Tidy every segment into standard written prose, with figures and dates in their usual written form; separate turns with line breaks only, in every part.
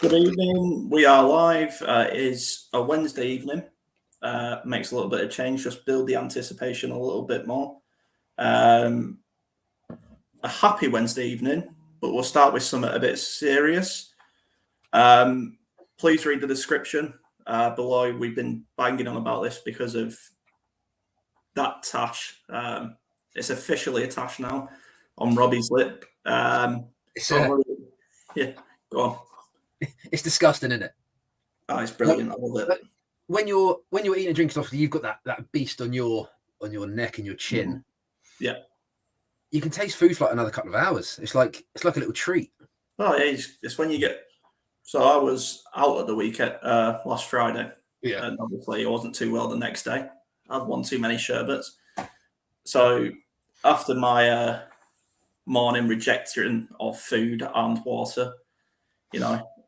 Good evening. We are live. It is a Wednesday evening. Makes a little bit of change, just build the anticipation a little bit more. A happy Wednesday evening, but we'll start with something a bit serious. Please read the description below. We've been banging on about this because of that tash. It's officially a tash now on Robbie's lip. Yeah, go on.
It's disgusting, isn't it?
Oh, it's brilliant. I love it.
When you're eating a drink, obviously you've got that beast on your neck and your chin.
Mm-hmm. Yeah,
you can taste food for like another couple of hours. It's like a little treat.
Oh yeah, it's when you get. So I was out at the weekend last Friday, and obviously it wasn't too well the next day. I'd won too many sherbets, so after my morning rejection of food and water,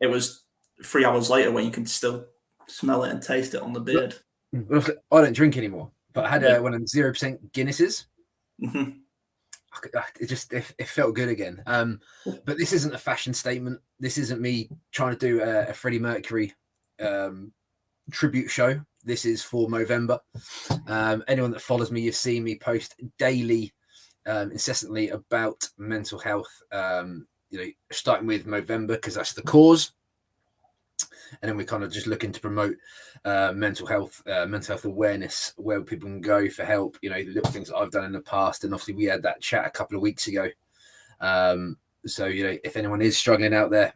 it was 3 hours later when you can still smell it and taste it on the beard.
I don't drink anymore, but I had one of 0% Guinnesses.
Mm-hmm.
It felt good again. But this isn't a fashion statement. This isn't me trying to do a Freddie Mercury tribute show. This is for Movember. Anyone that follows me, you've seen me post daily, incessantly about mental health. Starting with Movember because that's the cause, and then we're kind of just looking to promote mental health awareness, where people can go for help. Little things that I've done in the past, and obviously we had that chat a couple of weeks ago. So if anyone is struggling out there,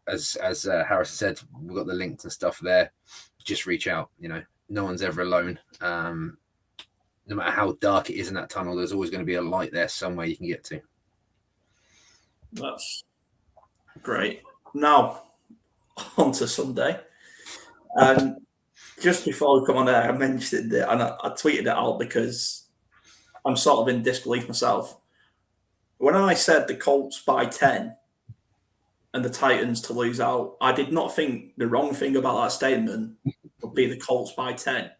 as Harris said, we've got the links and stuff there. Just reach out. No one's ever alone. No matter how dark it is in that tunnel, there's always going to be a light there somewhere you can get to.
That's great. Now, on to Sunday. Just before we come on there, I mentioned it and I tweeted it out because I'm sort of in disbelief myself. When I said the Colts by 10 and the Titans to lose out, I did not think the wrong thing about that statement would be the Colts by 10.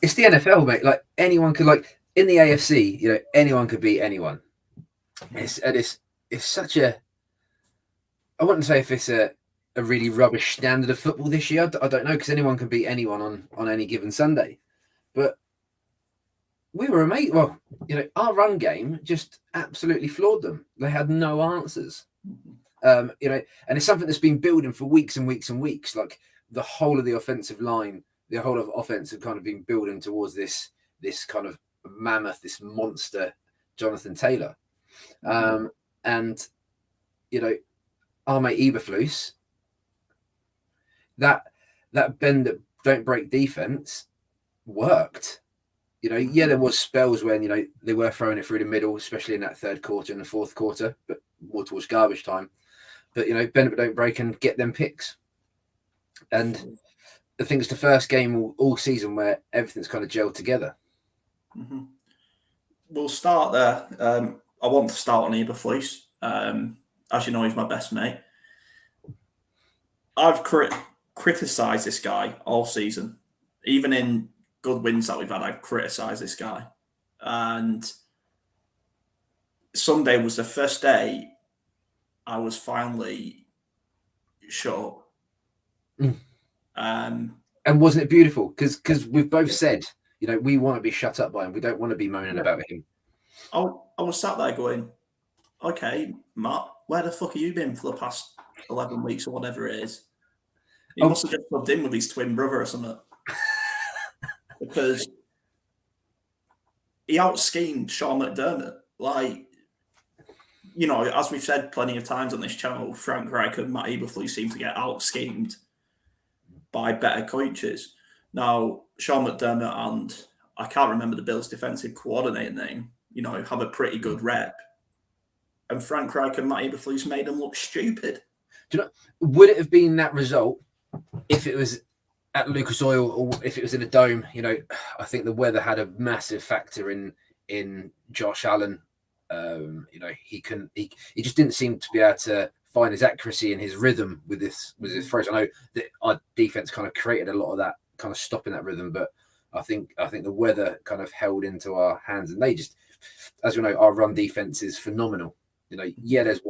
It's the NFL, mate. Like anyone could, in the AFC, anyone could beat anyone. It's such a. I wouldn't say if it's a really rubbish standard of football this year. I don't know, because anyone can beat anyone on any given Sunday. But we were amazing. Well, our run game just absolutely floored them. They had no answers. And it's something that's been building for weeks and weeks and weeks. Like the whole of the offensive line, the whole of offense have kind of been building towards this kind of mammoth, this monster, Jonathan Taylor. And our mate Eberflus, that bend that don't break defense worked. There was spells when they were throwing it through the middle, especially in that third quarter and the fourth quarter, but more towards garbage time. But bend but don't break and get them picks. And I think it's the first game all season where everything's kind of gelled together.
Mm-hmm. We'll start there. I want to start on Eberflus. As you know, he's my best mate. I've criticised this guy all season. Even in good wins that we've had, I've criticised this guy. And Sunday was the first day I was finally shut up.
And wasn't it beautiful? Because we've both said, we want to be shut up by him. We don't want to be moaning about him.
I was sat there going, okay, Matt, where the fuck have you been for the past 11 weeks or whatever it is? He must have just plugged in with his twin brother or something. Because he out-schemed Sean McDermott. As we've said plenty of times on this channel, Frank Reich and Matt Eberflus seem to get out-schemed by better coaches. Now, Sean McDermott and I can't remember the Bills' defensive coordinator name, have a pretty good rep. And Frank Reich and Matt Eberflus made them look stupid.
Would it have been that result if it was at Lucas Oil or if it was in a dome? I think the weather had a massive factor in Josh Allen. He just didn't seem to be able to find his accuracy and his rhythm with his throws. I know that our defense kind of created a lot of that, kind of stopping that rhythm, but I think the weather kind of held into our hands, and they just, as we know, our run defense is phenomenal. there's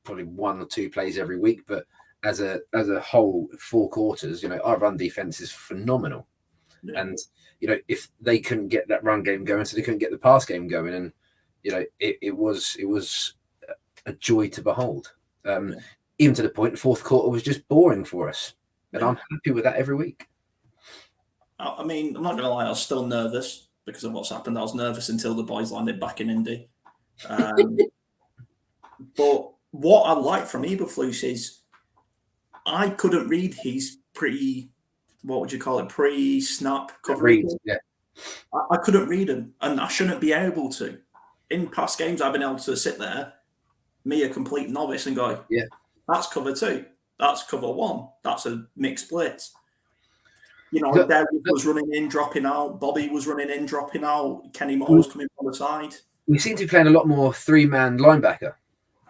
probably one or two plays every week, but as a whole, 4 quarters, our run defense is phenomenal. Yeah. And if they couldn't get that run game going, so they couldn't get the pass game going, and it was a joy to behold. Even to the point, the fourth quarter was just boring for us, and I'm happy with that every week.
I mean, I'm not going to lie, I was still nervous because of what's happened. I was nervous until the boys landed back in Indy. But what I like from Eberflus is I couldn't read his pre-snap coverage.
Yeah.
I couldn't read him, and I shouldn't be able to. In past games, I've been able to sit there, me, a complete novice, and go,
yeah,
that's cover 2. That's cover 1. That's a mixed blitz. Derek was running in, dropping out. Bobby was running in, dropping out. Kenny Moore was coming from the side.
We seem to be playing a lot more 3-man linebacker.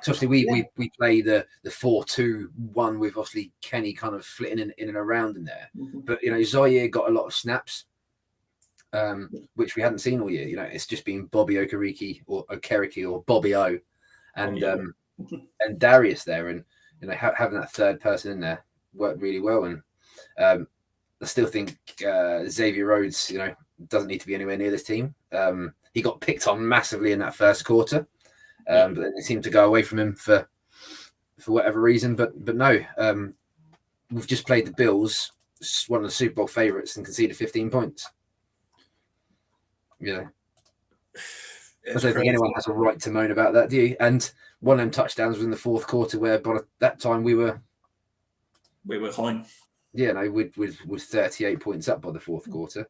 So obviously we play the 4-2-1 with obviously Kenny kind of flitting in and around in there. Mm-hmm. But Zaire got a lot of snaps, which we hadn't seen all year. It's just been Bobby Okereke or Bobby O, and Darius there, and having that third person in there worked really well. And I still think Xavier Rhodes, doesn't need to be anywhere near this team. He got picked on massively in that first quarter. But then they seemed to go away from him for whatever reason. But no, we've just played the Bills, one of the Super Bowl favorites, and conceded 15 points. I don't think anyone has a right to moan about that, do you? And one of them touchdowns was in the fourth quarter, where by that time we were
home.
Yeah, with 38 points up by the fourth quarter.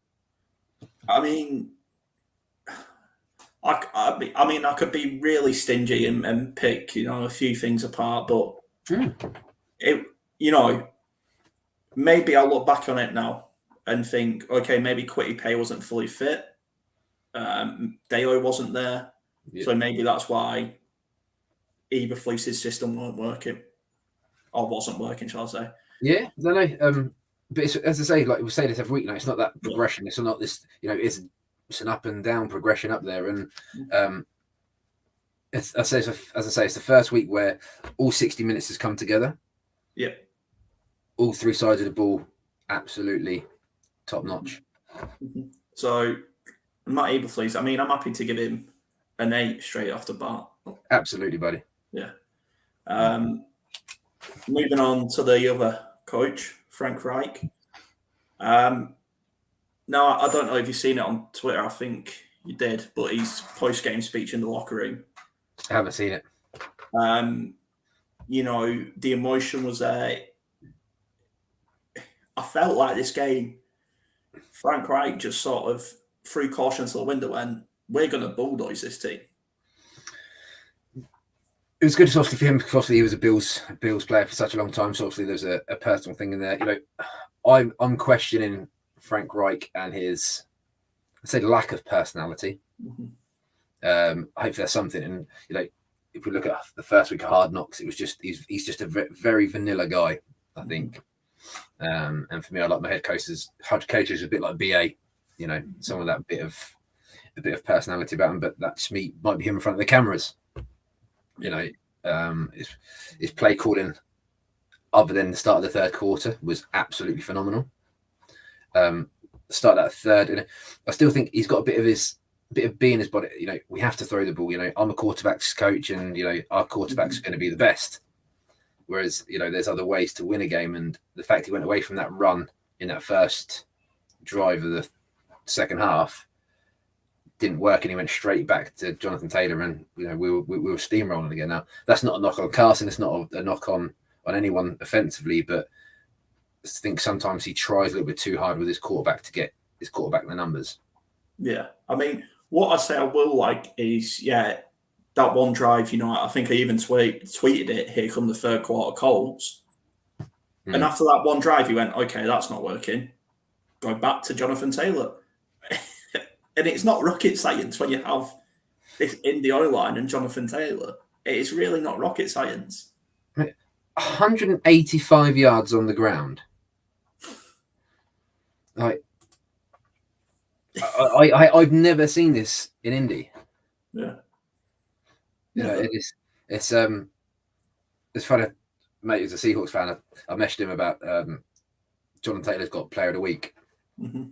I mean, I could be really stingy and pick, a few things apart, but maybe I'll look back on it now and think, okay, maybe Quitty Pay wasn't fully fit. Doyle wasn't there. Yeah. So maybe that's why Eberflus's system weren't working. Or wasn't working, shall I say.
Yeah, I don't know. But it's, as I say, like we say this every week, it's not that progression. It's not this, it's an up and down progression up there. And as I say, it's the first week where all 60 minutes has come together.
Yeah.
All 3 sides of the ball, absolutely top notch.
Mm-hmm. So, Matt Eberflus, I'm happy to give him an 8 straight off the bat.
Absolutely, buddy.
Yeah. Moving on to the other coach, Frank Reich. Now, I don't know if you've seen it on Twitter. I think you did, but his post-game speech in the locker room.
I haven't seen it.
The emotion was there. I felt like this game, Frank Reich just sort of threw caution to the window and we're going to bulldoze this team.
It was good, obviously, for him because obviously he was a Bills player for such a long time. So obviously there's a personal thing in there. I'm questioning Frank Reich and his, I'd say, lack of personality. Mm-hmm. I hope there's something. And if we look at the first week of Hard Knocks, it was just he's just a very vanilla guy, I think. And for me, I like my head coaches. Head coaches a bit like BA, some of that bit of personality about him. But that's might be him in front of the cameras. His play calling, other than the start of the third quarter, was absolutely phenomenal. Start that third, and I still think he's got a bit of B in his body. We have to throw the ball. I'm a quarterback's coach, and our quarterback's going to be the best. Whereas there's other ways to win a game, and the fact he went away from that run in that first drive of the second half didn't work, and he went straight back to Jonathan Taylor, and we were steamrolling again. Now that's not a knock on Carson, it's not a knock on anyone offensively, but I think sometimes he tries a little bit too hard with his quarterback to get his quarterback the numbers. Yeah,
what I say I will like is that one drive. I think I even tweeted it. Here come the third quarter Colts, and after that one drive, he went, okay, that's not working. Go back to Jonathan Taylor. And it's not rocket science when you have this Indy O-line and Jonathan Taylor. It's really not rocket science.
185 yards on the ground. I've never seen this in Indy.
Yeah.
It is. It's funny, mate. He's a Seahawks fan. I messaged him about Jonathan Taylor's got Player of the Week.
Mm-hmm.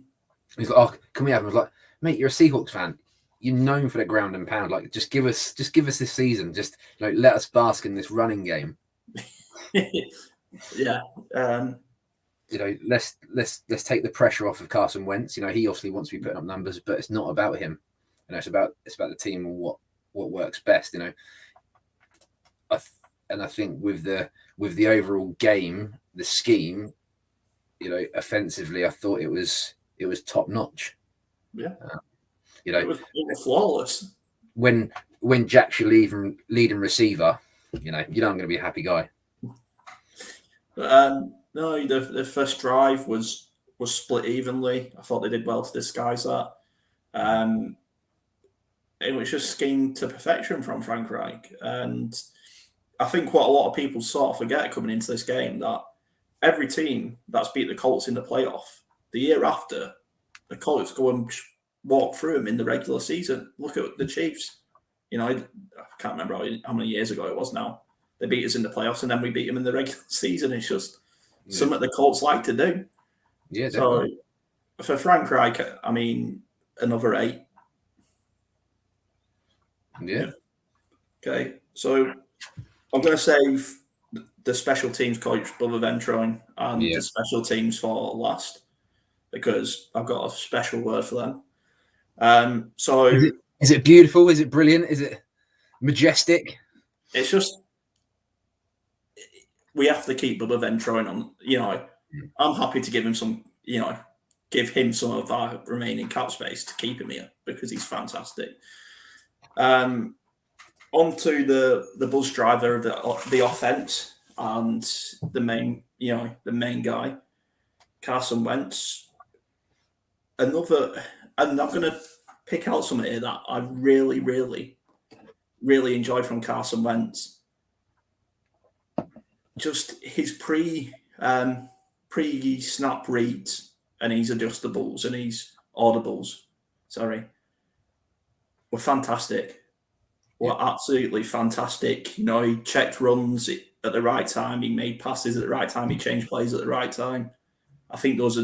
He's like, "Oh, can we have him?" I was like, "Mate, you're a Seahawks fan. You're known for the ground and pound. Like, just give us this season. Just let us bask in this running game."
Yeah.
Let's take the pressure off of Carson Wentz. He obviously wants to be putting up numbers, but it's not about him. It's about the team and what works best. I think with the overall game, the scheme, offensively, I thought it was top notch.
Yeah. It was flawless.
When Jack's your leading receiver, you know I'm going to be a happy guy.
No, the first drive was split evenly. I thought they did well to disguise that. It was just schemed to perfection from Frank Reich. And I think what a lot of people sort of forget coming into this game, that every team that's beat the Colts in the playoff, the year after, the Colts go and walk through them in the regular season. Look at the Chiefs. I can't remember how many years ago it was now. They beat us in the playoffs and then we beat them in the regular season. It's just something the Colts like to do.
Yeah, definitely.
So for Frank Reich, I mean, another 8.
Yeah.
Okay, so I'm going to save the special teams coach, Bubba Ventroin, and the special teams for last because I've got a special word for them. So
is it beautiful? Is it brilliant? Is it majestic?
It's just we have to keep Bubba Ventroin on. I'm happy to give him some. Give him some of our remaining cap space to keep him here because he's fantastic. Onto the bus driver of the offense and the main guy, Carson Wentz. And I'm going to pick out something here that I really, really, really enjoyed from Carson Wentz. Just his pre-snap reads and his adjustables and his audibles, were fantastic. Were absolutely fantastic. He checked runs at the right time. He made passes at the right time. He changed plays at the right time. I think was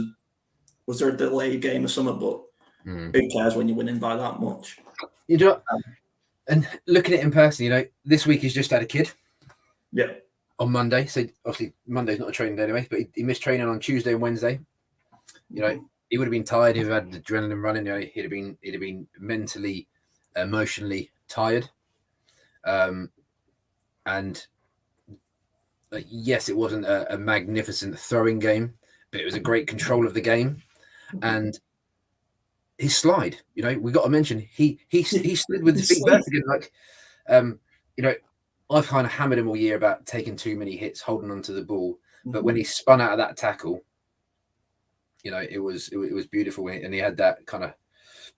there a delayed game or something, but who cares when you're winning by that much?
And looking at it in person, this week he's just had a kid.
Yeah.
On Monday, so obviously Monday's not a training day anyway, but he missed training on Tuesday and Wednesday. He would have been tired if he had adrenaline running. He'd have been mentally, emotionally tired. And yes, it wasn't a magnificent throwing game, but it was a great control of the game. And his slide, we got to mention he slid with his feet vertically. I've kind of hammered him all year about taking too many hits, holding onto the ball. But when he spun out of that tackle, it was beautiful, and he had that kind of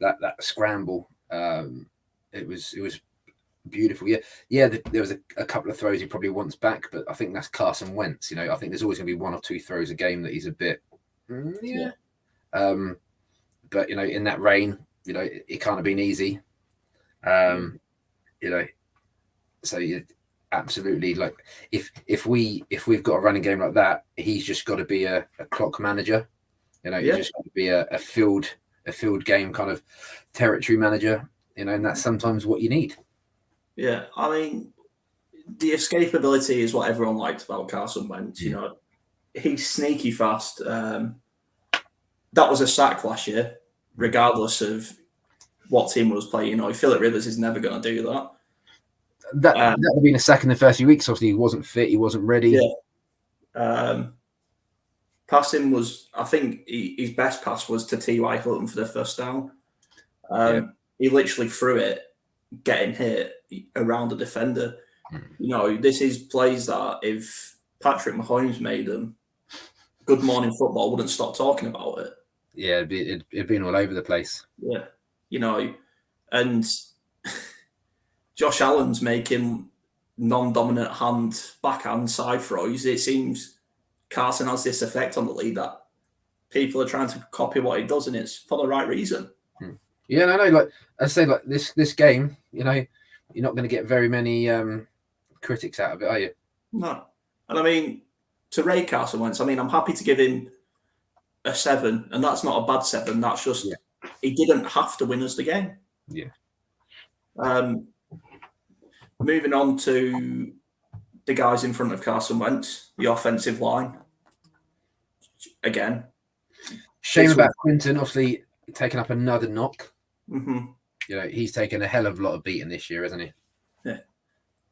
that scramble. It was beautiful. Yeah. There was a couple of throws he probably wants back, but I think that's Carson Wentz. I think there's always going to be 1 or 2 throws a game that he's a bit, But in that rain, it can't have been easy. So absolutely, like if we've got a running game like that, he's just got to be a clock manager. He's just got to be a field game kind of territory manager. And that's sometimes what you need.
Yeah, I mean, the escapability is what everyone liked about Carson Wentz. He's sneaky fast. That was a sack last year, regardless of what team was playing. Phillip Rivers is never going to do that.
That would have been a sack in the first few weeks. Obviously, he wasn't fit. He wasn't ready.
Yeah. Passing was, I think, his best pass was to T.Y. Hilton for the first down. He literally threw it, getting hit around the defender. This is plays that if Patrick Mahomes made them, Good Morning Football wouldn't stop talking about it.
Yeah, it'd been all over the place.
Yeah. And Josh Allen's making non-dominant backhand side throws. It seems Carson has this effect on the league that people are trying to copy what he does, and it's for the right reason.
Yeah, no. Like I say, like this game, you're not going to get very many critics out of it, are you?
No. And I mean, to rate Carson Wentz, I mean, I'm happy to give him a 7, and that's not a bad 7. That's just he didn't have to win us the game.
Yeah.
Moving on to the guys in front of Carson Wentz, the offensive line. Again,
shame about Quinton, obviously taking up another knock.
Mm-hmm.
You know, he's taken a hell of a lot of beating this year, hasn't he?
Yeah.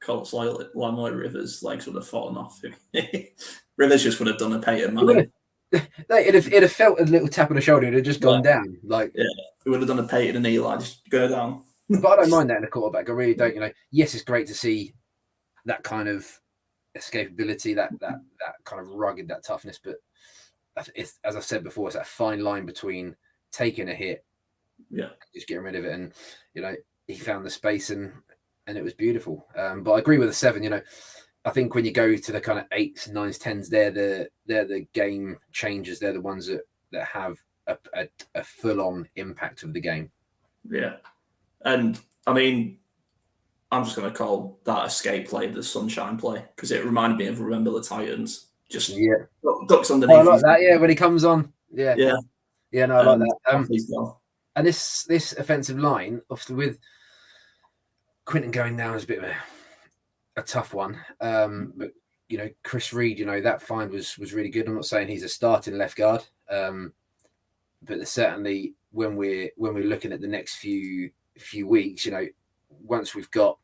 Colts like Rivers' legs would have fallen off. Rivers just would have done a Peyton Manning.
It'd have felt a little tap on the shoulder. It'd have just gone down.
He would have done a Peyton and Eli, just go down.
But I don't mind that in a quarterback. I really don't. You know, yes, it's great to see that kind of escapability, that kind of rugged, that toughness. But it's, as I've said before, it's that fine line between taking a hit, just getting rid of it, and you know, he found the space and it was beautiful. But I agree with the 7. You know, I think when you go to the kind of 8s, 9s, 10s, they're the game changers. They're the ones that have a full-on impact of the game. Yeah.
And I mean, I'm just going to call that escape play the sunshine play because it reminded me of Remember the Titans. Just ducks underneath.
I like that. Yeah, when he comes on. Yeah. No, I like
that.
And this offensive line, obviously, with Quinton going down, is a bit of a tough one. But you know, Chris Reed, you know, that find was really good. I'm not saying he's a starting left guard, but certainly when we're looking at the next few weeks, you know, once we've got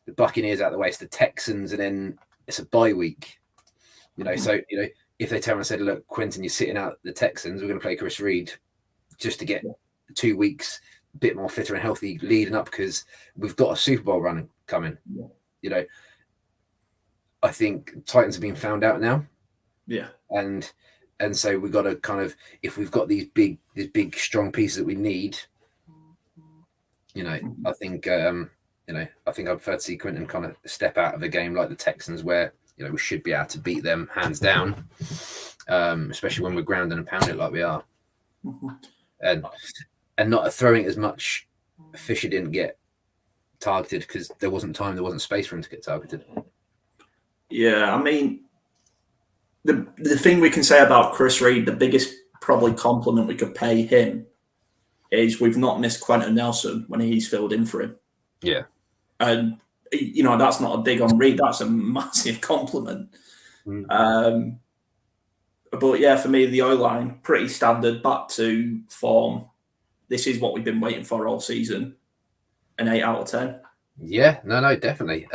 the Buccaneers out of the way, it's the Texans, and then it's a bye week. You know, so you know, if they tell and said, "Look, Quinton, you're sitting out the Texans. We're going to play Chris Reed just to get 2 weeks a bit more fitter and healthy leading up because we've got a Super Bowl run coming." You know, I think Titans have been found out now.
Yeah,
and so we've got to kind of, if we've got these big strong pieces that we need, you know, I think I think I'd prefer to see Quinton kind of step out of a game like the Texans where, you know, we should be able to beat them hands down, especially when we're grounding and pounding it like we are. And not throwing as much. Fisher didn't get targeted because there wasn't time, there wasn't space for him to get targeted.
Yeah, I mean, the thing we can say about Chris Reed, the biggest probably compliment we could pay him is we've not missed Quentin Nelson when he's filled in for him.
Yeah.
And, you know, that's not a dig on Reed. That's a massive compliment. But, yeah, for me, the O-line, pretty standard, back to form. This is what we've been waiting for all season. An 8 out of 10.
Yeah, no, definitely.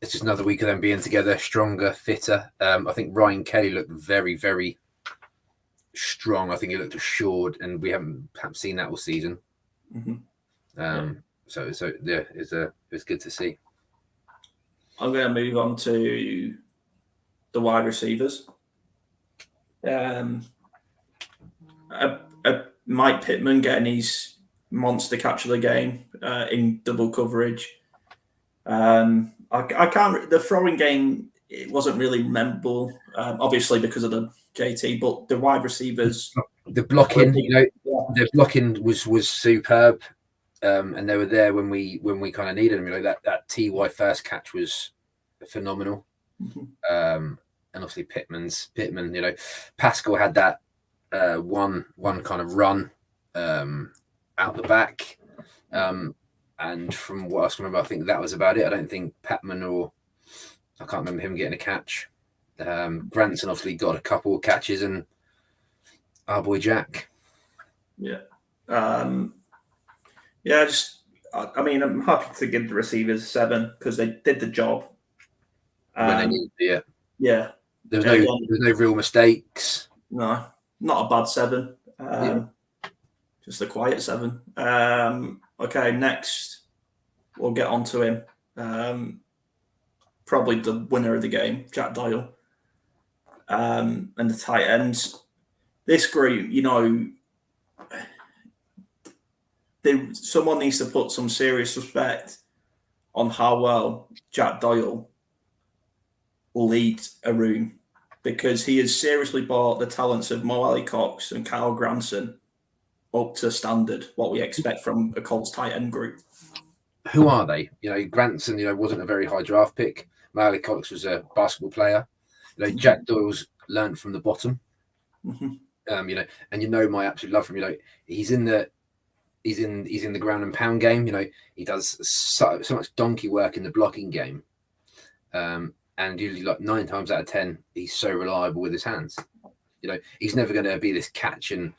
It's just another week of them being together, stronger, fitter. I think Ryan Kelly looked very, very strong. I think he looked assured, and we haven't seen that all season. So yeah, it's good to see.
I'm going to move on to the wide receivers. Mike Pittman getting his monster catch of the game in double coverage. I can't. The throwing game, it wasn't really memorable, obviously because of the JT, but the wide receivers,
the blocking, the blocking was superb, and they were there when we kind of needed them. You know, that TY first catch was phenomenal, and obviously Pittman. You know, Pascal had that one kind of run out the back. And from what I can remember, I think that was about it. I don't think Patman I can't remember him getting a catch. Granson obviously got a couple of catches, and our boy Jack.
Yeah. I mean, I'm happy to give the receivers 7 because they did the job.
When they needed it.
Yeah.
There was no real mistakes.
No, not a bad 7. Just a quiet 7. Okay, next we'll get on to him. Probably the winner of the game, Jack Doyle, and the tight ends. This group, you know, someone needs to put some serious respect on how well Jack Doyle will lead a room, because he has seriously brought the talents of Mo Alley Cox and Kyle Granson up to standard, what we expect from a Colts tight end group.
who are they? You know, Granson, wasn't a very high draft pick. Marley Cox was a basketball player. Jack Doyle's learned from the bottom.
Mm-hmm.
And my absolute love for him. He's in the ground and pound game. He does so much donkey work in the blocking game. And usually, like 9 times out of 10, he's so reliable with his hands. He's never going to be this catch and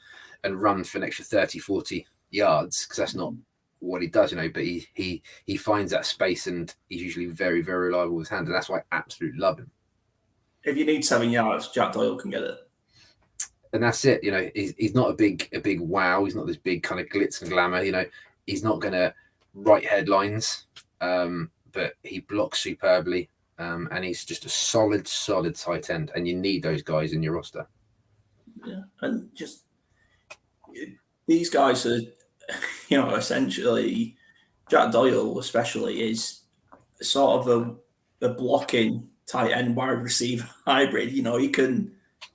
run for an extra 30, 40 yards, because that's not what he does, but he finds that space, and he's usually very, very reliable with his hands, and that's why I absolutely love him.
If you need 7 yards, Jack Doyle can get it.
And that's it. He's not a big wow. He's not this big kind of glitz and glamour. He's not going to write headlines, but he blocks superbly, and he's just a solid tight end. And you need those guys in your roster.
Yeah, and just these guys are, essentially, Jack Doyle especially is sort of a blocking tight end wide receiver hybrid.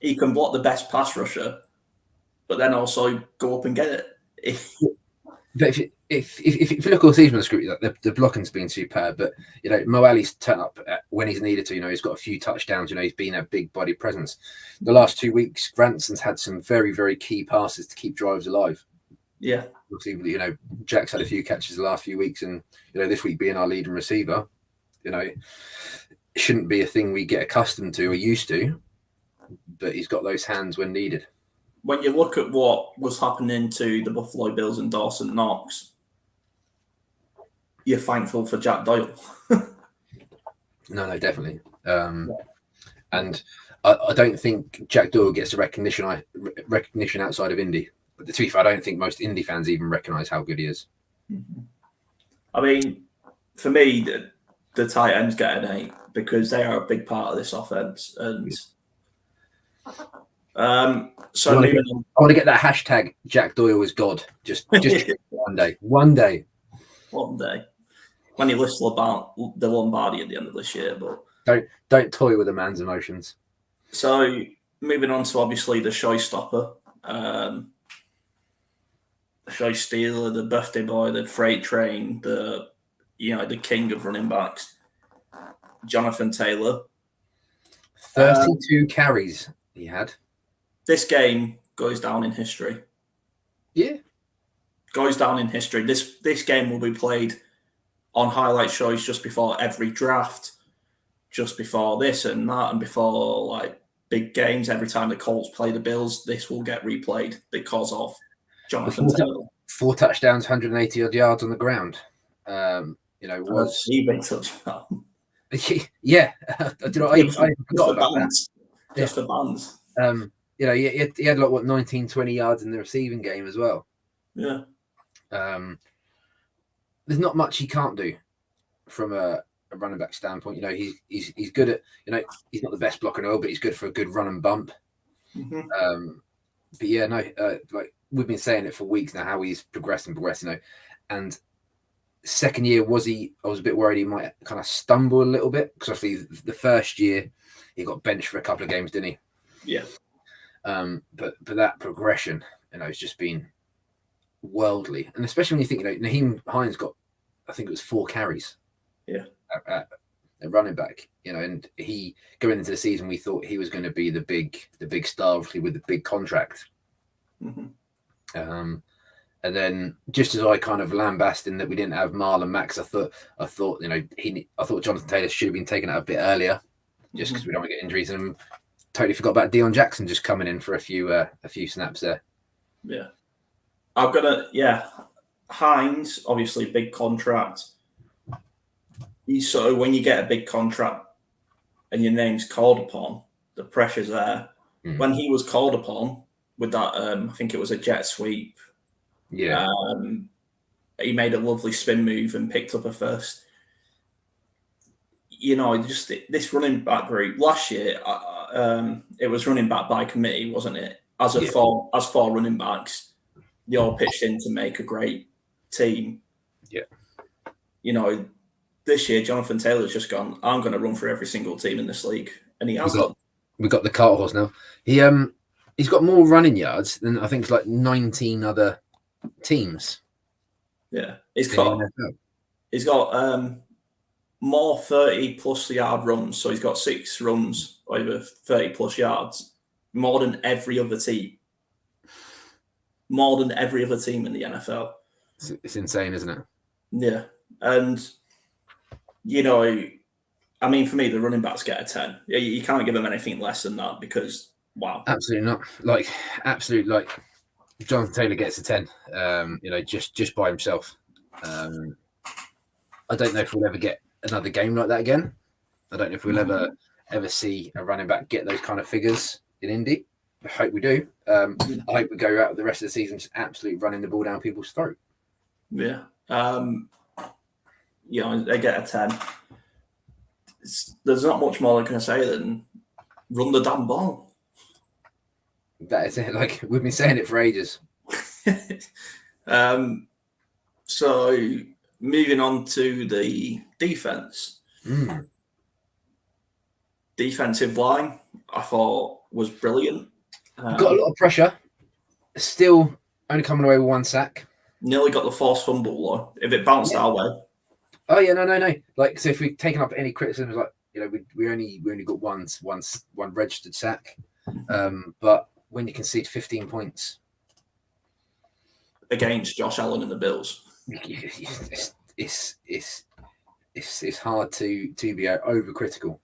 He can block the best pass rusher, but then also go up and get it.
But if you look all season on the script, the blocking's been superb. But Mo Ali's turned up when he's needed to. He's got a few touchdowns. He's been a big body presence. The last 2 weeks, Granson's had some very, very key passes to keep drives alive.
Yeah,
obviously, Jack's had a few catches the last few weeks, and this week being our leading receiver, it shouldn't be a thing we get accustomed to or used to. But he's got those hands when needed.
When you look at what was happening to the Buffalo Bills and Dawson Knox, you're thankful for Jack Doyle.
No, definitely. And I don't think Jack Doyle gets the recognition outside of Indy. But to be fair, I don't think most Indy fans even recognise how good he is.
Mm-hmm. I mean, for me, the tight ends get an 8 because they are a big part of this offense. And so
I want to get that hashtag Jack Doyle is God. Just one day.
One day. When he lists about the Lombardi at the end of this year, but
don't toy with a man's emotions.
So moving on to obviously the showstopper, the show stealer, the birthday boy, the freight train, the king of running backs, Jonathan Taylor.
32 carries he had.
This game goes down in history.
Yeah.
Goes down in history. This game will be played on highlight shows just before every draft, just before this and that, and before like big games. Every time the Colts play the Bills, this will get replayed because of Jonathan Taylor.
4 touchdowns, 180 odd yards on the ground. Was
he big touchdown.
Yeah. I forgot about that.
Just for bands.
He had like 19, 20 yards in the receiving game as well.
Yeah.
There's not much he can't do from a running back standpoint. He's good at, he's not the best blocker in the world, but he's good for a good run and bump.
Mm-hmm.
But yeah, like we've been saying it for weeks now, how he's progressed. And second year I was a bit worried he might kind of stumble a little bit, because obviously the first year he got benched for a couple of games, didn't he?
Yeah.
But that progression, it's just been worldly, and especially when you think, Naheem Hines got, I think it was 4 carries.
Yeah.
At running back, and he going into the season, we thought he was going to be the big star, obviously with the big contract.
Mm-hmm.
And then just as I kind of lambasted that we didn't have Marlon Max, I thought Jonathan Taylor should have been taken out a bit earlier, just because we don't want to get injuries. And totally forgot about Deion Jackson just coming in for a few snaps there.
Yeah. Hines, obviously big contract. So when you get a big contract and your name's called upon, the pressure's there. Mm. When he was called upon with that, I think it was a jet sweep.
Yeah.
He made a lovely spin move and picked up a first. Just this running back group last year, it was running back by committee, wasn't it? As 4 running backs, they all pitched in to make a great team.
Yeah.
This year, Jonathan Taylor's just gone, I'm going to run for every single team in this league. And he has
We've got the cart horse now. He's got more running yards than I think it's like 19 other teams.
Yeah. He's got He's got more 30-plus yard runs. So he's got 6 runs over 30-plus yards. More than every other team. More than every other team in the NFL.
It's insane, isn't it?
Yeah. And, you know, I mean, for me, the running backs get a 10. You can't give them anything less than that because, wow.
Absolutely not. Like, absolutely, like, Jonathan Taylor gets a 10, you know, just by himself. I don't know if we'll ever get another game like that again. I don't know if we'll ever see a running back get those kind of figures in Indy. I hope we do. I hope we go out the rest of the season just absolutely running the ball down people's throat.
Yeah. You know, they get a 10. There's not much more I can say than run the damn ball.
That is it. Like, we've been saying it for ages.
So, moving on to the defense. Defensive line, I thought, was brilliant.
Got a lot of pressure. Still only coming away with 1 sack.
Nearly got the forced fumble, though, if it bounced our way.
Oh, yeah, no. Like, so if we've taken up any criticism, like, you know, we only got one registered sack. But when you concede 15 points
against Josh Allen and the Bills,
it's hard to be overcritical.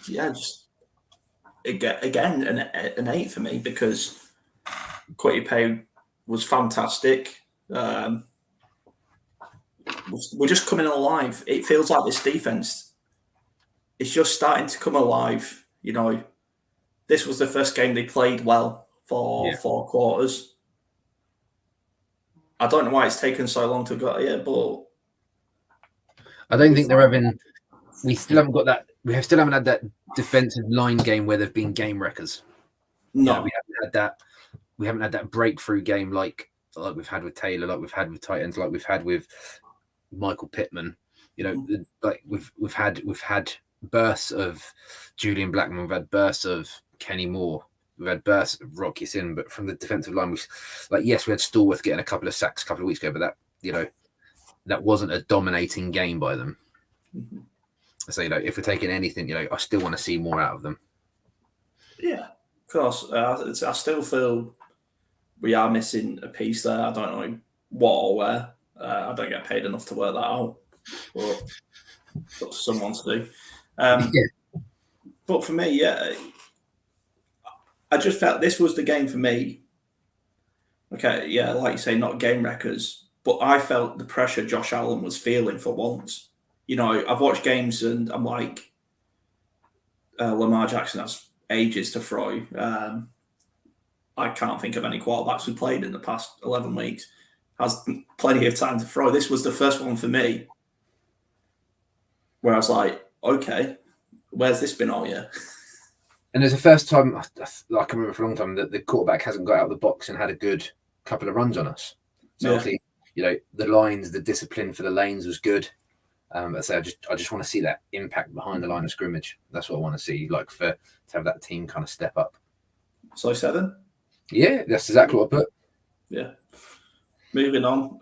Yeah, just again an 8 for me because Quitty Pay was fantastic. We're just coming alive. It feels like this defense is just starting to come alive. You know, this was the first game they played well for 4 quarters. I don't know why it's taken so long to get here, but
I don't think they're having. We still haven't got that. We still haven't had that defensive line game where they've been game wreckers.
No,
we haven't had that. We haven't had that breakthrough game like we've had with Taylor, like we've had with Titans, like we've had with Michael Pittman. You know, like we've had bursts of Julian Blackman, we've had bursts of Kenny Moore, we've had bursts of Rocky Sin, but from the defensive line, we had Stallworth getting a couple of sacks a couple of weeks ago, but that, you know, that wasn't a dominating game by them. So, you know, if we're taking anything, you know, I still want to see more out of them.
Yeah, of course. I still feel we are missing a piece there. I don't know what or where. I don't get paid enough to work that out, but got someone to do. But for me, I just felt this was the game for me. Okay, yeah, like you say, not game wreckers, but I felt the pressure Josh Allen was feeling for once. You know, I've watched games and I'm like, Lamar Jackson has ages to throw. I can't think of any quarterbacks we played in the past 11 weeks. Has plenty of time to throw. This was the first one for me where I was like, okay, where's this been all year?
And there's the first time, I can remember for a long time, that the quarterback hasn't got out of the box and had a good couple of runs on us. So obviously, you know, the lines, the discipline for the lanes was good. So I just want to see that impact behind the line of scrimmage. That's what I want to see, like to have that team kind of step up.
So 7?
Yeah, that's exactly what I put.
Yeah. Moving on.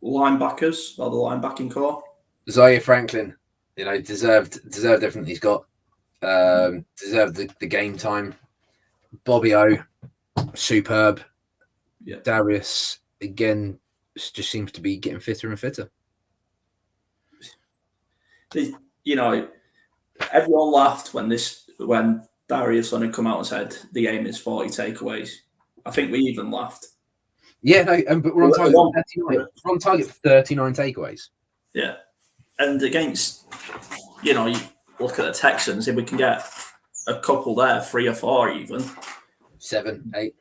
Linebackers, or the linebacking core.
Zaire Franklin, you know, deserved everything he's got. Deserved the game time. Bobby O, superb.
Yeah. Darius,
again, just seems to be getting fitter and fitter.
You know, everyone laughed when Darius had come out and said the aim is 40 takeaways. I think we even laughed.
Yeah, no, but we're on target. 39. We're on target for 39 takeaways.
Yeah, and against, you know, you look at the Texans, if we can get a couple there, 3 or 4 even.
7, 8.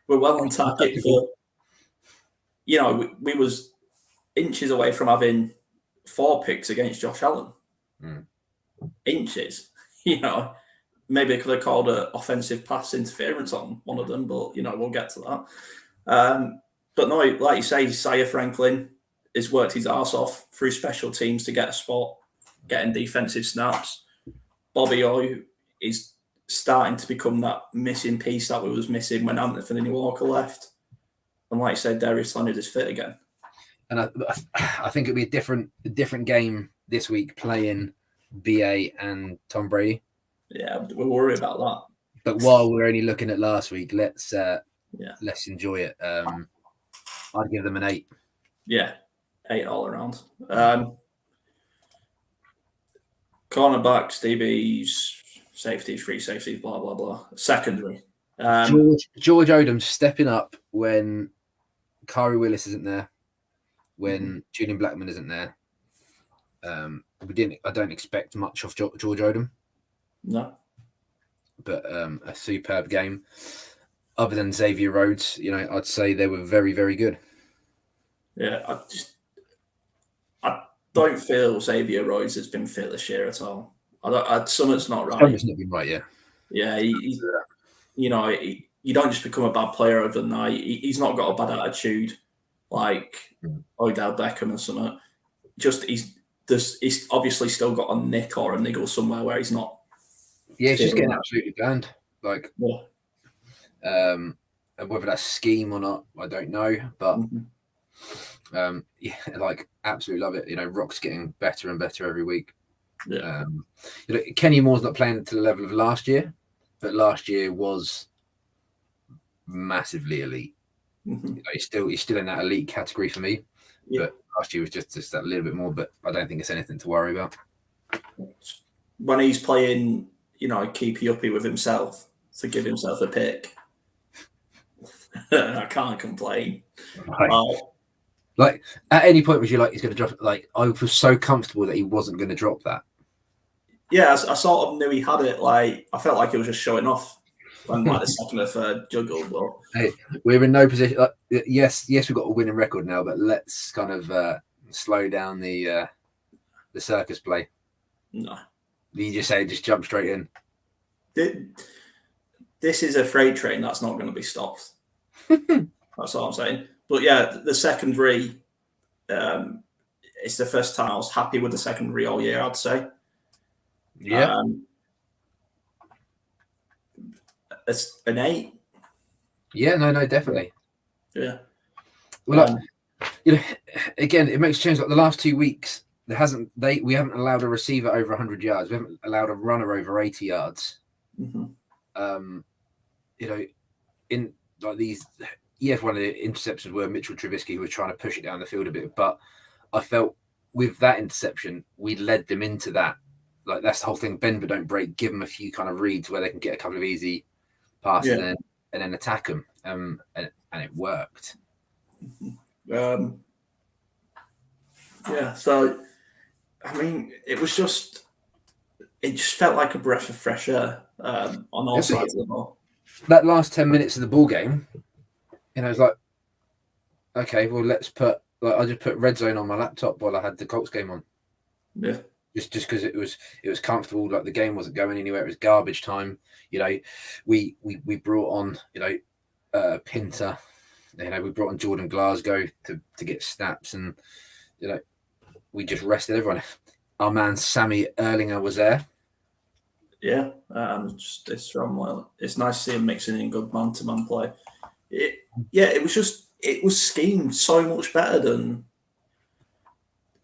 We're well on target for, you know, we was inches away from having 4 picks against Josh Allen. Inches, you know. Maybe I could have called an offensive pass interference on one of them, but, you know, we'll get to that. But no, like you say, Zaire Franklin has worked his arse off through special teams to get a spot, getting defensive snaps. Bobby O is starting to become that missing piece that we was missing when Anthony Walker left. And like you said, Darius Leonard is fit again.
And I think it'll be a different game this week playing BA and Tom Brady.
Yeah, we're worried about that.
But while we're only looking at last week, let's enjoy it. I'd give them an 8.
Yeah, 8 all around. Cornerbacks, DBs, safeties, free safeties, blah blah blah. Secondary.
George Odom stepping up when Kari Willis isn't there, when Julian Blackman isn't there. I don't expect much of George Odom.
No.
But a superb game. Other than Xavier Rhodes, I'd say they were very, very good.
Yeah, I don't feel Xavier Rhodes has been fit this year at all. Something's not right.
Something's not been right, yeah.
Yeah, you don't just become a bad player overnight. He's not got a bad attitude like Odell Beckham or something. Just he's obviously still got a nick or a niggle somewhere where he's not.
Yeah, he's just getting absolutely banned. Like,
yeah.
Whether that's scheme or not, I don't know. But absolutely love it. Rock's getting better and better every week.
Yeah.
Kenny Moore's not playing to the level of last year, but last year was massively elite. He's still in that elite category for me. Yeah. But last year was just that little bit more. But I don't think it's anything to worry about.
When he's playing, keepy uppy with himself to give himself a pick, I can't complain.
Right. Like, at any point was you like he's going to drop? Like, I was so comfortable that he wasn't going to drop that.
Yeah, I sort of knew he had it. Like, I felt like he was just showing off when the second or third juggle. But
hey, we're in no position. Yes, we've got a winning record now, but let's kind of slow down the circus play.
No,
you just jump straight in.
This is a freight train that's not going to be stopped. That's all I'm saying. But yeah, the secondary, it's the first time I was happy with the secondary all year, I'd say.
Yeah.
It's an 8.
Yeah, no, definitely.
Yeah.
Well, again, it makes change. Like the last 2 weeks, we haven't allowed a receiver over 100 yards. We haven't allowed a runner over 80 yards.
Mm-hmm.
In like these, yes, one of the interceptions were Mitchell Trubisky, who was trying to push it down the field a bit, but I felt with that interception, we led them into that. Like, that's the whole thing. Bend but don't break. Give them a few kind of reads where they can get a couple of easy passes and then attack them. And it worked.
Yeah. So, I mean, it just felt like a breath of fresh air on all sides of the ball.
That last 10 minutes of the ball game, it's like, okay, well, I just put Red Zone on my laptop while I had the Colts game on.
Yeah.
Just because it was comfortable. Like, the game wasn't going anywhere. It was garbage time. We brought on Pinter. We brought on Jordan Glasgow to get snaps, and we just rested everyone. Our man Sammy Erlinger was there.
Yeah, it's nice to see him mixing in good man-to-man play. It was schemed so much better than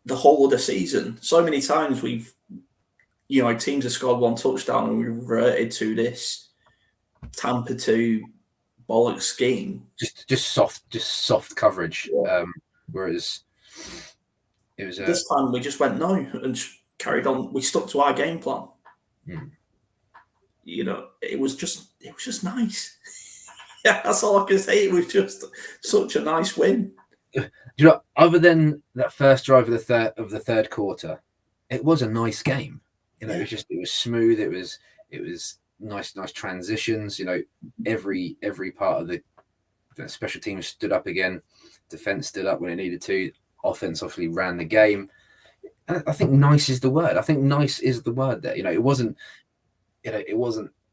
the whole of the season. So many times teams have scored one touchdown and we've reverted to this Tampa 2 bollock scheme.
Just soft coverage. Yeah. Whereas it was
this time we just went no and carried on. We stuck to our game plan. It was just nice. Yeah, that's all I can say. It was just such a nice win.
Other than that first drive of the third quarter, it was a nice game. It was smooth. It was nice transitions. Every part of the special teams stood up again. Defense stood up when it needed to. Offense obviously ran the game. And I think nice is the word. I think nice is the word there. It wasn't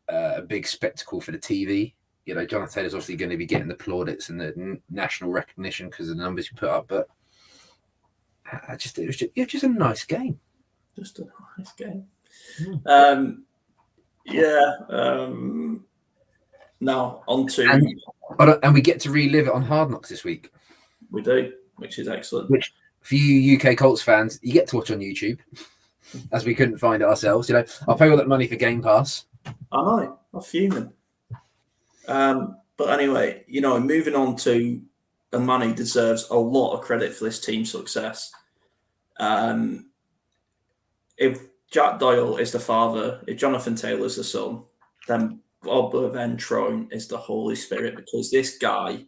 a big spectacle for the TV. Jonathan Taylor's obviously going to be getting the plaudits and the national recognition because of the numbers you put up, but it was just a nice game.
Just a nice game. Now, on to...
And we get to relive it on Hard Knocks this week.
We do, which is excellent.
Which, for you UK Colts fans, you get to watch on YouTube, as we couldn't find it ourselves. You know, I'll pay all that money for Game Pass.
I know, I'm fuming. But anyway, you know, moving on to a man who deserves a lot of credit for this team's success. If Jack Doyle is the father, if Jonathan Taylor's the son, then Bob Ventrone is the Holy Spirit, because this guy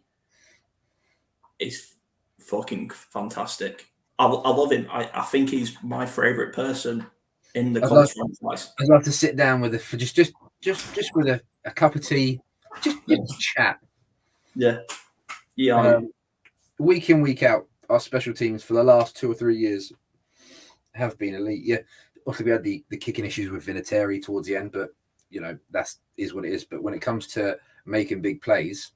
is fucking fantastic. I love him. I think he's my favourite person in the Colts franchise.
I'd love to sit down with just with a cup of tea, just chat.
Yeah.
Week in, week out, our special teams for the last 2 or 3 years have been elite. Yeah, obviously we had the kicking issues with Vinatieri towards the end, but you know is what it is. But when it comes to making big plays,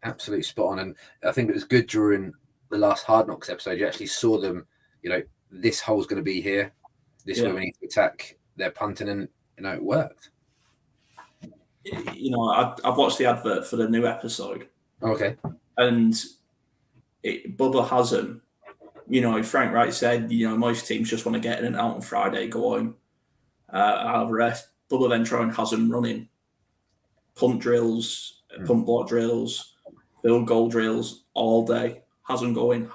absolutely spot on. And I think it was good during the last Hard Knocks episode. You actually saw them. You know, this hole's going to be here. This is where we need to attack their punting, and you know it worked.
You know, I've watched the advert for the new episode.
Okay.
And Bubba has him. You know, Frank Wright said, you know, most teams just want to get in and out on Friday, go home, have a rest. Bubba Ventrone has him running punt drills, punt block drills, field goal drills all day. Has him going.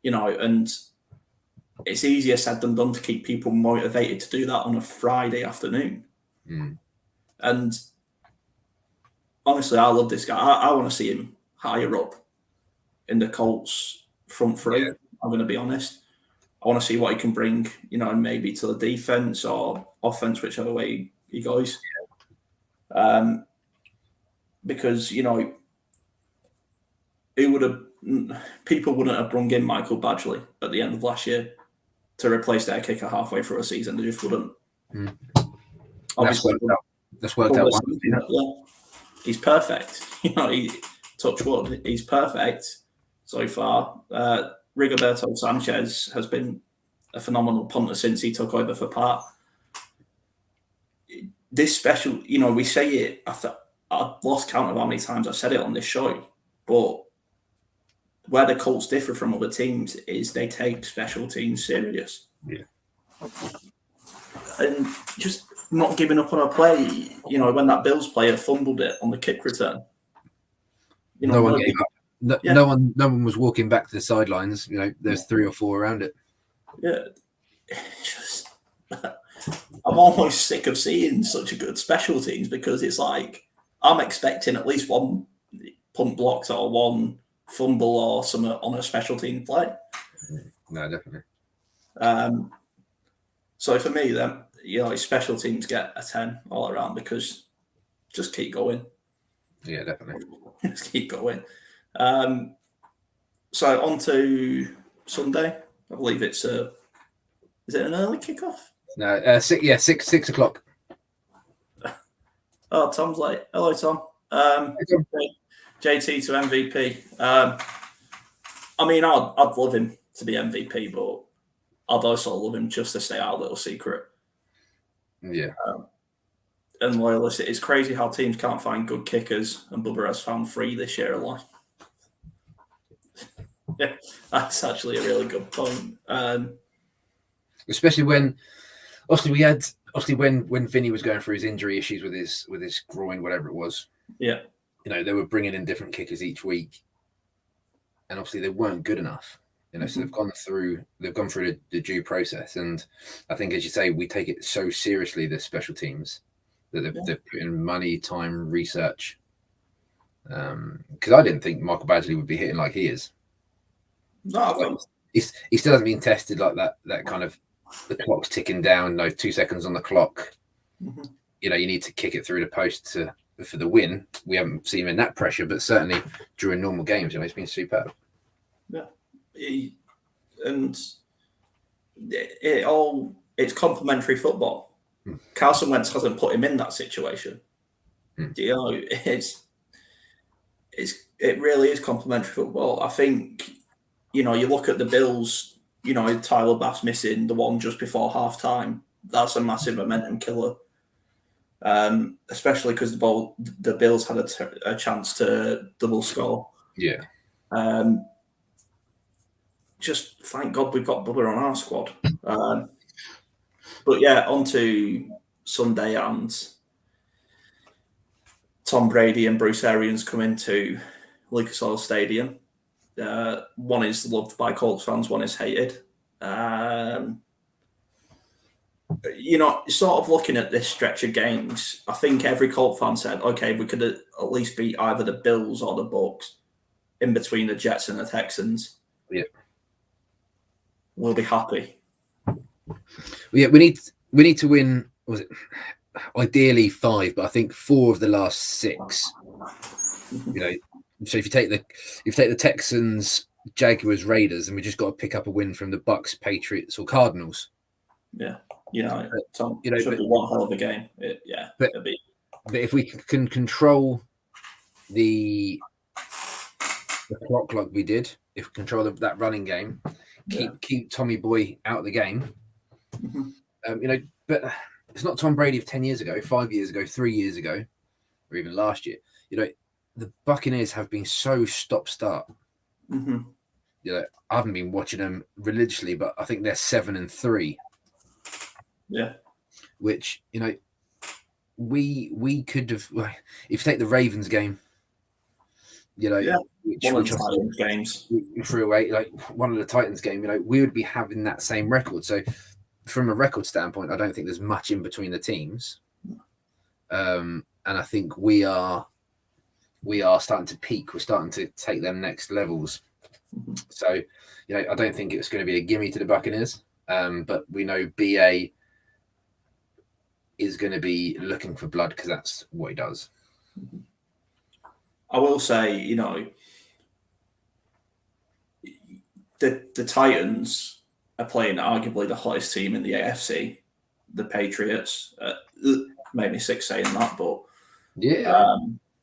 You know, and it's easier said than done to keep people motivated to do that on a Friday afternoon. And honestly, I love this guy. I want to see him higher up in the Colts front three. Yeah. I'm going to be honest. I want to see what he can bring, you know, maybe to the defense or offense, whichever way he goes. Because, you know, people wouldn't have brung in Michael Badgley at the end of last year to replace their kicker halfway through a season. They just wouldn't.
Obviously, that's worked out.
Yeah. He's perfect. You know, touch wood, he's perfect so far. Rigoberto Sanchez has been a phenomenal punter since he took over for Pat. This special, you know, we say it, I've lost count of how many times I've said it on this show, but where the Colts differ from other teams is they take special teams serious.
Yeah.
And just not giving up on a play, you know, when that Bills player fumbled it on the kick return. You know,
no one gave up. No one was walking back to the sidelines. You know, there's 3 or 4 around it.
Yeah. Just, I'm almost sick of seeing such a good special teams, because it's like I'm expecting at least one punt blocked or one fumble or something on a special team play.
No, definitely.
So for me, then, you know, special teams get a 10 all around, because just keep going.
Yeah, definitely.
Just keep going. So on to Sunday. I believe it's is it an early kickoff?
No, 6 o'clock.
Oh, Tom's late. Hello, Tom. JT to MVP. I mean, I'd love him to be MVP, but I'd also love him just to stay our little secret.
Yeah.
And loyalists, it's crazy how teams can't find good kickers, and Bubba has found 3 this year alone. Yeah, that's actually a really good point.
Especially when, when Vinny was going through his injury issues with his groin, whatever it was.
Yeah.
You know, they were bringing in different kickers each week, and obviously they weren't good enough. You know, so they've gone through the due process, and I think, as you say, we take it so seriously, the special teams, that they've put in money, time, research. Because I didn't think Michael Badgley would be hitting like he is.
No,
he still hasn't been tested like that. That kind of, the clock's ticking down. No 2 seconds on the clock. You know, you need to kick it through the post for the win. We haven't seen him in that pressure, but certainly during normal games, you know, he's been superb.
Yeah, and it's complementary football. Carson Wentz hasn't put him in that situation. You know, it really is complementary football. I think, you know, you look at the Bills, you know, Tyler Bass missing the one just before halftime. That's a massive momentum killer. especially because the Bills had a chance to double score.
Yeah.
Just thank God we've got Bubba on our squad. But yeah, on to Sunday, and Tom Brady and Bruce Arians come into Lucas Oil Stadium. One is loved by Colts fans, one is hated. Sort of looking at this stretch of games, I think every Colt fan said, okay, we could at least beat either the Bills or the Bucs in between the Jets and the Texans.
Yeah.
We'll be happy.
Yeah, we need to win, was it ideally 5, but I think 4 of the last 6. So if you take the Texans, Jaguars, Raiders, and we just got to pick up a win from the Bucs, Patriots, or Cardinals.
Yeah. Tom, should be one hell of a game.
But if we can control the clock like we did, if we control that running game, keep Tommy Boy out of the game, but it's not Tom Brady of 10 years ago, 5 years ago, 3 years ago, or even last year. The Buccaneers have been so stop-start. I haven't been watching them religiously, but I think they're 7-3.
Yeah.
Which, we could have, if you take the Ravens game,
one of the Titans games.
We threw away, one of the Titans game, we would be having that same record. So from a record standpoint, I don't think there's much in between the teams. And I think we are starting to peak. We're starting to take them next levels. So, I don't think it's going to be a gimme to the Buccaneers. But we know BA is going to be looking for blood because that's what he does.
I will say, the Titans are playing arguably the hottest team in the AFC, the Patriots. Made me sick saying that, but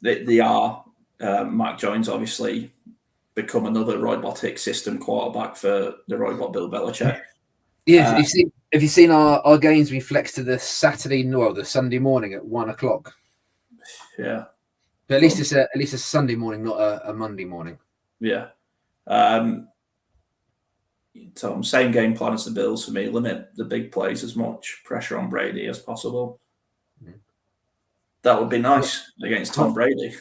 they are. Mac Jones obviously become another robotic system quarterback for the robot Bill Belichick.
Yeah, have you seen our games? We flex to the the Sunday morning at 1:00.
Yeah,
but at least it's a Sunday morning, not a Monday morning.
Yeah. So same game plan as the Bills for me. Limit the big plays, as much pressure on Brady as possible. That would be nice against Tom Brady.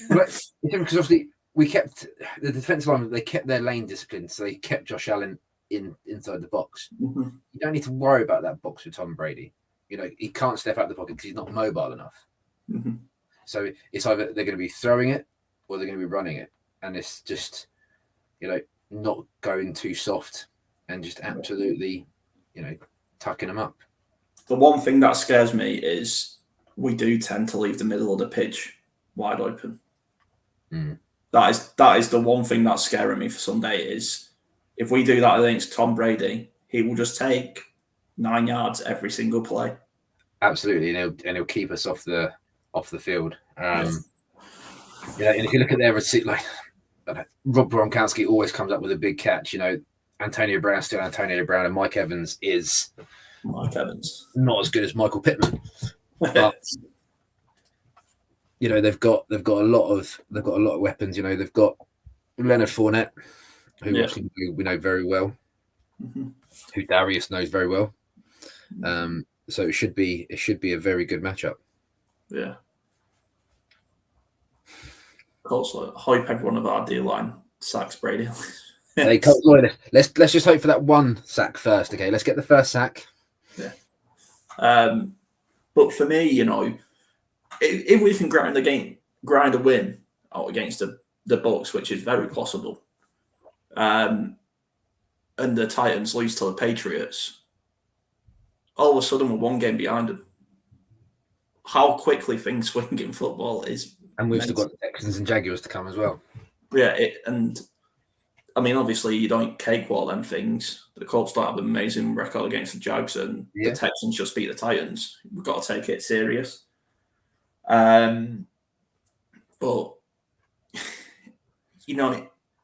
But because obviously we kept the defensive line, they kept their lane discipline, so they kept Josh Allen inside the box. You don't need to worry about that box with Tom Brady. He can't step out the pocket because he's not mobile enough. So it's either they're going to be throwing it or they're going to be running it, and it's just not going too soft and just absolutely tucking them up.
The one thing that scares me is we do tend to leave the middle of the pitch wide open. That is the one thing that's scaring me for Sunday is if we do that against Tom Brady, he will just take 9 yards every single play.
Absolutely, and he'll keep us off the field. And if you look at their receipt, Rob Gronkowski always comes up with a big catch. Antonio Brown still Antonio Brown, and Mike Evans is
Mike Evans,
not as good as Michael Pittman. But they've got a lot of weapons. They've got Leonard Fournette, who obviously we know very well, who Darius knows very well. So it should be a very good matchup.
Yeah. Colts hype everyone of our D line sacks Brady.
Hey, let's just hope for that one sack first. Okay, let's get the first sack.
Yeah. But for me, if we can grind a win out against the Bucs, which is very possible, and the Titans lose to the Patriots, all of a sudden we're one game behind them. How quickly things swing in football is.
And we've still got the Texans and Jaguars to come as well.
Yeah, obviously you don't cakewalk them things. The Colts don't have an amazing record against the Jags, and the Texans just beat the Titans. We've got to take it serious. But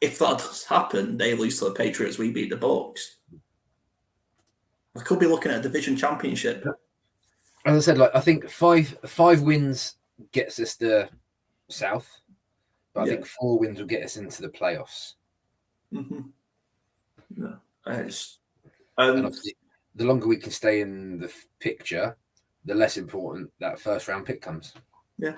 if that does happen, they lose to the Patriots, we beat the Bucs. We could be looking at a division championship.
As I said, like I think five wins gets us the South, but I think 4 wins will get us into the playoffs.
Mm-hmm. Yeah.
And obviously, the longer we can stay in the picture, the less important that first round pick comes.
Yeah.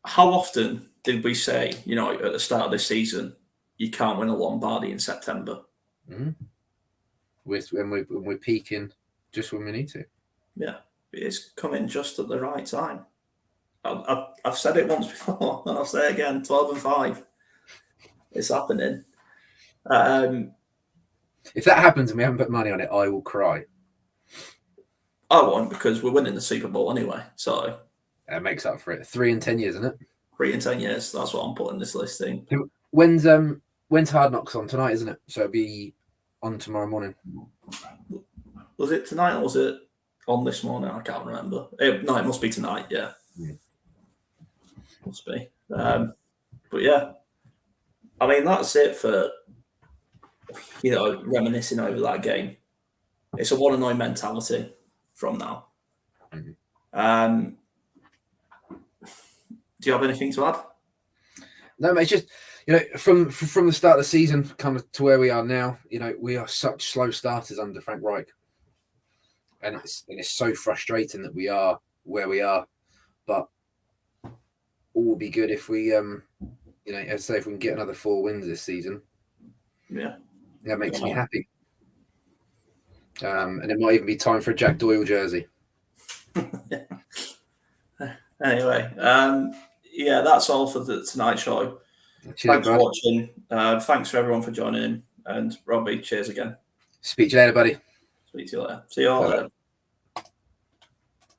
How often did we say, at the start of this season, you can't win a Lombardi in September?
Mm-hmm. When we're peaking just when we need to.
Yeah, it's coming just at the right time. I've said it once before, and I'll say it again. 12-5, it's happening.
If that happens and we haven't put money on it, I will cry.
I won't, because we're winning the Super Bowl anyway. So
that makes up for it. 3 in 10 years, isn't it?
3 in 10 years. That's what I'm putting this list in.
When's Hard Knocks on tonight, isn't it? So it'll be on tomorrow morning.
Was it tonight or was it on this morning? I can't remember. It must be tonight. Yeah. Must be. But yeah, I mean, that's it for reminiscing over that game. It's a 1-0 mentality from now. Mm-hmm. Do you have anything to add?
No, mate. It's just from the start of the season, kind of to where we are now. We are such slow starters under Frank Reich, and it's so frustrating that we are where we are. But all will be good if we, as I say, if we can get another 4 wins this season.
Yeah,
that makes me happy. And it might even be time for a Jack Doyle jersey.
Anyway, that's all for the tonight show. Thanks for watching. Thanks for everyone for joining in. And Robbie, cheers again.
Speak to you later, buddy.
Speak to you later. See you all later.